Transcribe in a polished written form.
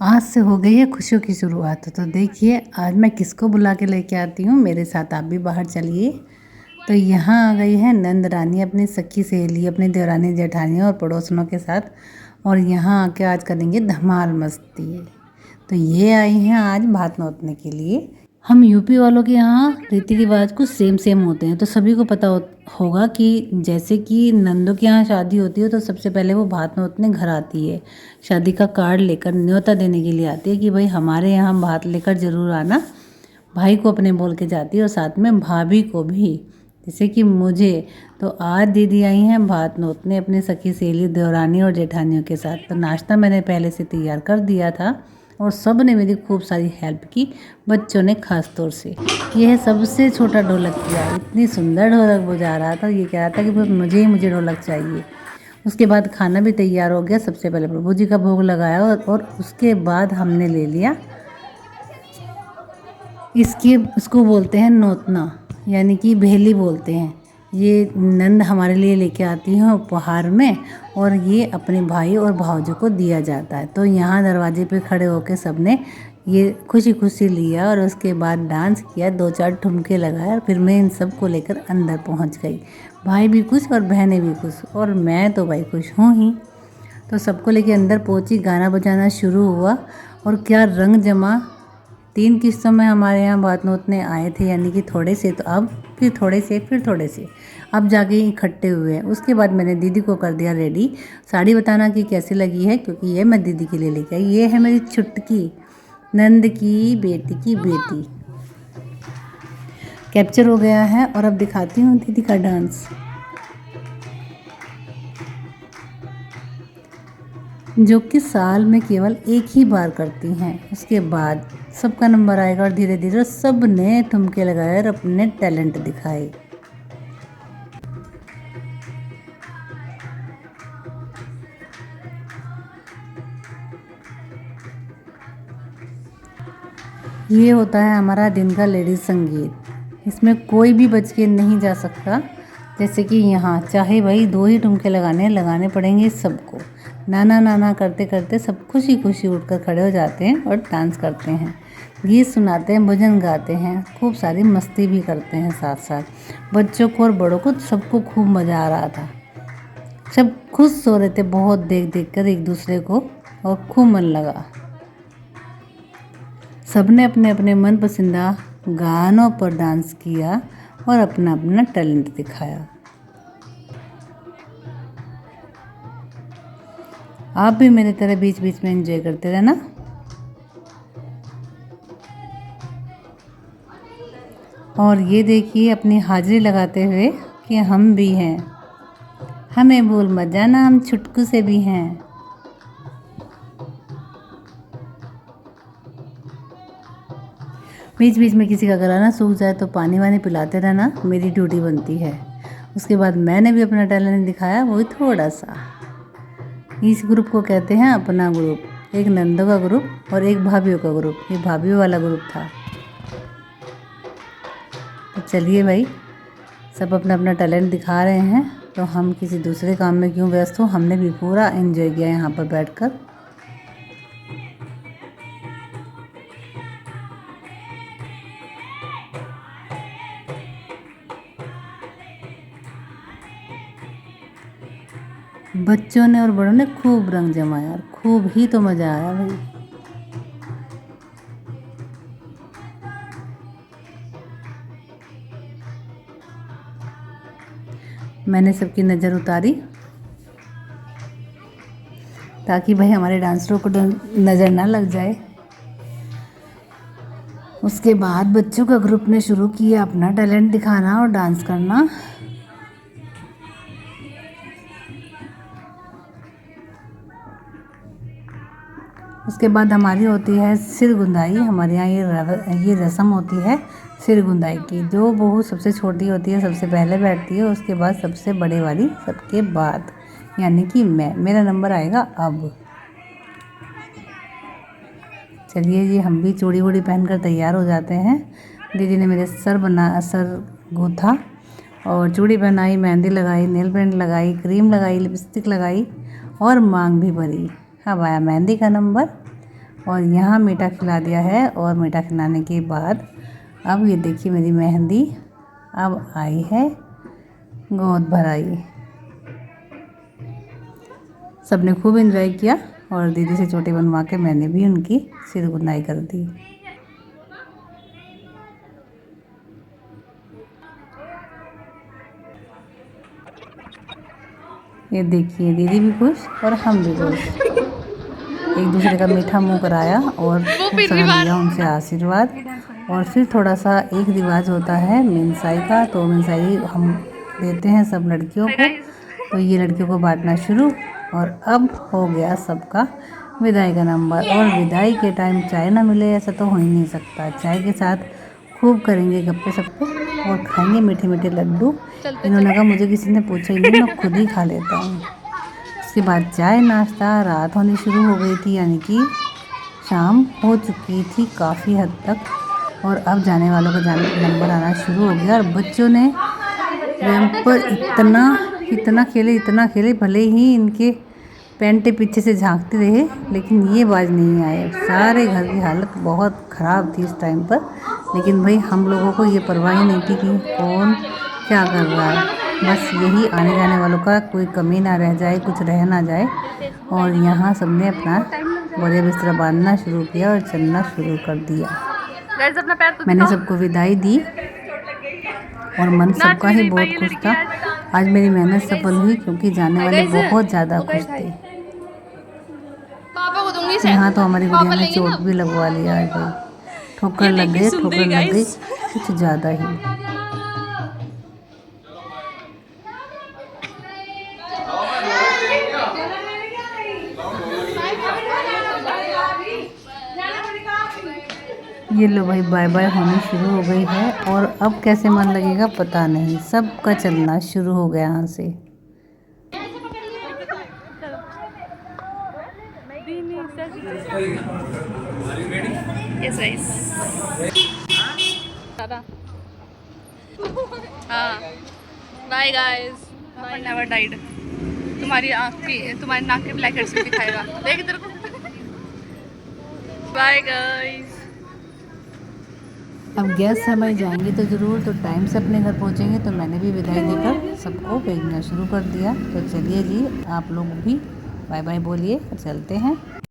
आज से हो गई है खुशियों की शुरुआत। तो देखिए आज मैं किसको बुला के लेके आती हूँ, मेरे साथ आप भी बाहर चलिए। तो यहाँ आ गई है नंद रानी अपनी सखी सहेली, अपनी देवरानी जेठानी और पड़ोसनों के साथ। और यहाँ आके आज करेंगे धमाल मस्ती। तो ये आई हैं आज भात नोतने के लिए। हम यूपी वालों के यहाँ रीति रिवाज कुछ सेम होते हैं। तो सभी को पता होगा कि जैसे कि नंदों के यहाँ शादी होती है तो सबसे पहले वो भात नोतने घर आती है, शादी का कार्ड लेकर न्योता देने के लिए आती है कि भाई हमारे यहाँ भात लेकर ज़रूर आना। भाई को अपने बोल के जाती है और साथ में भाभी को भी, जैसे कि मुझे। तो आज दीदी आई हैं भात नोतने अपने सखी सहेली देवरानी और जेठानियों के साथ। तो नाश्ता मैंने पहले से तैयार कर दिया था और सब ने मेरी खूब सारी हेल्प की, बच्चों ने खास तौर से। यह सबसे छोटा ढोलक किया, इतनी सुंदर ढोलक बजा रहा था, ये कह रहा था कि मुझे ढोलक चाहिए। उसके बाद खाना भी तैयार हो गया। सबसे पहले प्रभु जी का भोग लगाया और उसके बाद हमने ले लिया इसको बोलते हैं नोतना, यानी कि भेली बोलते हैं। ये नंद हमारे लिए लेके आती हैं उपहार में और ये अपने भाई और भाउजों को दिया जाता है। तो यहाँ दरवाजे पे खड़े होकर सबने ये खुशी खुशी लिया और उसके बाद डांस किया, 2-4 ठुमके लगाए और फिर मैं इन सब को लेकर अंदर पहुँच गई। भाई भी खुश और बहनें भी खुश और मैं तो भाई खुश हूँ ही। तो सबको लेके अंदर पहुँची, गाना बजाना शुरू हुआ और क्या रंग जमा। 3 किस्तों में हमारे यहाँ भात नोतने आए थे, यानी कि थोड़े से, तो अब फिर थोड़े से, फिर थोड़े से, अब जाके इकट्ठे हुए हैं। उसके बाद मैंने दीदी को कर दिया रेडी। साड़ी बताना कि कैसी लगी है, क्योंकि ये मैं दीदी के लिए लेके आई। ये है मेरी छुटकी नंद की बेटी। कैप्चर हो गया है और अब दिखाती हूँ दीदी का डांस, जो कि साल में केवल एक ही बार करती हैं। उसके बाद सबका नंबर आएगा और धीरे धीरे सब ने ठुमके लगाए और अपने टैलेंट दिखाए। ये होता है हमारा दिन का लेडीज़ संगीत। इसमें कोई भी बच के नहीं जा सकता। जैसे कि यहाँ चाहे भाई 2 ही ठुमके लगाने पड़ेंगे सबको। नाना नाना करते करते सब खुशी खुशी उठकर खड़े हो जाते हैं और डांस करते हैं, गीत सुनाते हैं, भजन गाते हैं, खूब सारी मस्ती भी करते हैं साथ साथ। बच्चों को और बड़ों को सबको खूब मज़ा आ रहा था। सब खुश हो रहे थे बहुत देख कर एक दूसरे को और खूब मन लगा। सबने अपने अपने मन पसंदीदा गानों पर डांस किया और अपना अपना टैलेंट दिखाया। आप भी मेरी तरह बीच बीच में एंजॉय करते रहना। और ये देखिए अपनी हाजिरी लगाते हुए कि हम भी हैं, हमें भूल मत जाना, हम छुटकू से भी हैं। बीच बीच में किसी का गला ना सूख जाए तो पानी वानी पिलाते रहना, मेरी ड्यूटी बनती है। उसके बाद मैंने भी अपना टैलेंट दिखाया, वो थोड़ा सा। इस ग्रुप को कहते हैं अपना ग्रुप। एक नंदों का ग्रुप और एक भाभीयों का ग्रुप। ये भाभीयों वाला ग्रुप था। तो चलिए भाई, सब अपना अपना टैलेंट दिखा रहे हैं तो हम किसी दूसरे काम में क्यों व्यस्त हो। हमने भी पूरा एंजॉय किया यहाँ पर बैठकर। बच्चों ने और बड़ों ने खूब रंग जमाया और खूब ही तो मज़ा आया भाई। मैंने सबकी नज़र उतारी ताकि भाई हमारे डांसरों को नज़र ना लग जाए। उसके बाद बच्चों का ग्रुप ने शुरू किया अपना टैलेंट दिखाना और डांस करना। उसके बाद हमारी होती है सिर गुंदाई। हमारे यहाँ ये रस्म होती है सिर गुंदाई की। जो बहू सबसे छोटी होती है सबसे पहले बैठती है, उसके बाद सबसे बड़े वाली सबके बाद, यानी कि मेरा नंबर आएगा अब। चलिए जी, हम भी चूड़ी वूड़ी पहनकर तैयार हो जाते हैं। दीदी ने मेरे सर गूँथा और चूड़ी पहनाई, मेहंदी लगाई, नेल पेंट लगाई, क्रीम लगाई, लिपस्टिक लगाई और मांग भी भरी। अब आया मेहंदी का नंबर और यहाँ मीठा खिला दिया है। और मीठा खिलाने के बाद अब ये देखिए मेरी मेहंदी अब आई है गोद भराई। सबने खूब एंजॉय किया और दीदी से चोटी बनवा के मैंने भी उनकी सिर गुनाई कर दी। ये देखिए दीदी भी खुश और हम भी खुश, एक दूसरे का मीठा मुंह कराया और खूब सारा लिया उनसे आशीर्वाद। और फिर थोड़ा सा एक रिवाज होता है मिनसाई का, तो मिनसाई हम देते हैं सब लड़कियों को। तो ये लड़कियों को बांटना शुरू। और अब हो गया सबका विदाई का नंबर। और विदाई के टाइम चाय ना मिले ऐसा तो हो ही नहीं सकता। चाय के साथ खूब करेंगे गप्पे सप्पे और खाएंगे मीठे मीठे लड्डू। इन्होंने कहा मुझे किसी ने पूछा ही नहीं, मैं खुद ही खा लेता हूँ। उसके बाद चाय नाश्ता, रात होनी शुरू हो गई थी, यानी कि शाम हो चुकी थी काफ़ी हद तक। और अब जाने वालों का नंबर आना शुरू हो गया। और बच्चों ने रैंप पर इतना खेले, भले ही इनके पैंटे पीछे से झांकते रहे लेकिन ये बाज नहीं आए। सारे घर की हालत बहुत ख़राब थी इस टाइम पर। लेकिन भाई हम लोगों को ये परवाह ही नहीं थी कि कौन क्या कर रहा है, बस यही आने जाने वालों का कोई कमी ना रह जाए, कुछ रह ना जाए। और यहाँ सबने अपना बोरिया बिस्तरा बांधना शुरू किया और चलना शुरू कर दिया। मैंने सबको विदाई दी और मन सबका ही बहुत खुश था। आज मेरी मेहनत सफल हुई क्योंकि जाने वाले बहुत ज़्यादा खुश थे। यहाँ तो हमारी गुड़िया ने चोट भी लगवा लिया है भाई, ठोकर लग गई कुछ ज़्यादा ही। ये लो भाई बाय बाय होनी शुरू हो गई है। और अब कैसे मन लगेगा पता नहीं, सबका चलना शुरू हो गया यहाँ से। Bye guys, never died. तुम्हारी नाक के ब्लैक हेड्स भी दिखाएगा, देख इधर को। Bye guys. अब गेस्ट हमारे जाएंगे तो ज़रूर, तो टाइम से अपने घर पहुंचेंगे। तो मैंने भी विदाई देकर सबको भेजना शुरू कर दिया। तो चलिए जी आप लोग भी बाय बाय बोलिए, चलते हैं।